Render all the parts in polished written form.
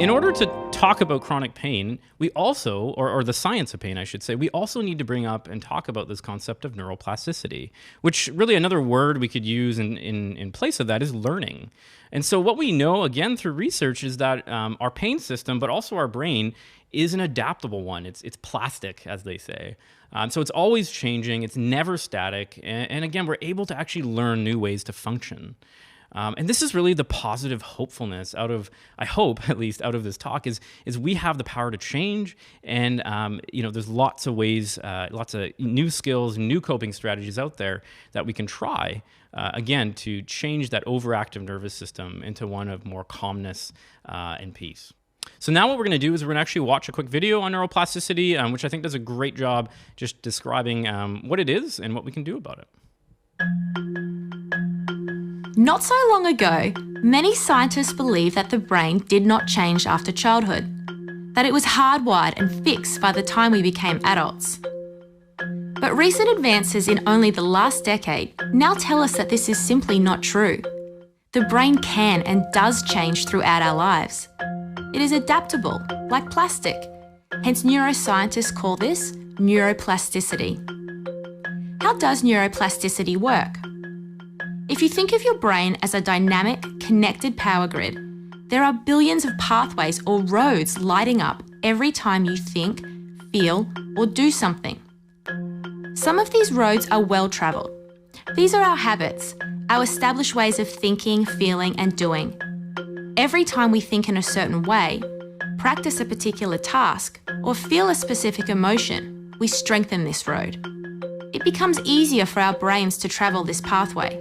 In order to talk about chronic pain, we also, or the science of pain, I should say, we also need to bring up and talk about this concept of neuroplasticity, which really another word we could use in place of that is learning. And so what we know, again, through research is that our pain system, but also our brain, is an adaptable one. It's plastic, as they say. So it's always changing. It's never static. And again, we're able to actually learn new ways to function. And this is really the positive hopefulness out of, I hope at least, out of this talk is we have the power to change. And, there's lots of ways, lots of new skills, new coping strategies out there that we can try, again, to change that overactive nervous system into one of more calmness and peace. So now what we're going to do is we're going to actually watch a quick video on neuroplasticity, which I think does a great job just describing what it is and what we can do about it. Not so long ago, many scientists believed that the brain did not change after childhood, that it was hardwired and fixed by the time we became adults. But recent advances in only the last decade now tell us that this is simply not true. The brain can and does change throughout our lives. It is adaptable, like plastic. Hence, neuroscientists call this neuroplasticity. How does neuroplasticity work? If you think of your brain as a dynamic, connected power grid, there are billions of pathways or roads lighting up every time you think, feel, or do something. Some of these roads are well-travelled. These are our habits, our established ways of thinking, feeling, and doing. Every time we think in a certain way, practice a particular task, or feel a specific emotion, we strengthen this road. It becomes easier for our brains to travel this pathway.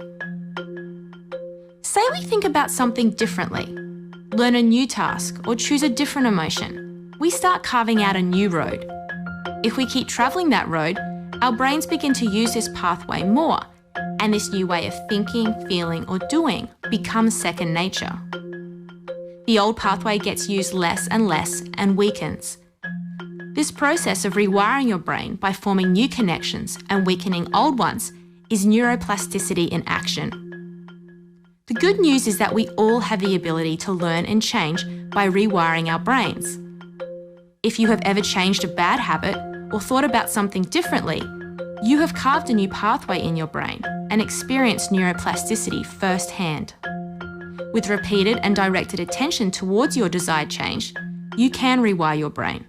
Say we think about something differently, learn a new task, or choose a different emotion. We start carving out a new road. If we keep travelling that road, our brains begin to use this pathway more, and this new way of thinking, feeling, or doing becomes second nature. The old pathway gets used less and weakens. This process of rewiring your brain by forming new connections and weakening old ones is neuroplasticity in action. The good news is that we all have the ability to learn and change by rewiring our brains. If you have ever changed a bad habit or thought about something differently, you have carved a new pathway in your brain and experienced neuroplasticity firsthand. With repeated and directed attention towards your desired change, you can rewire your brain.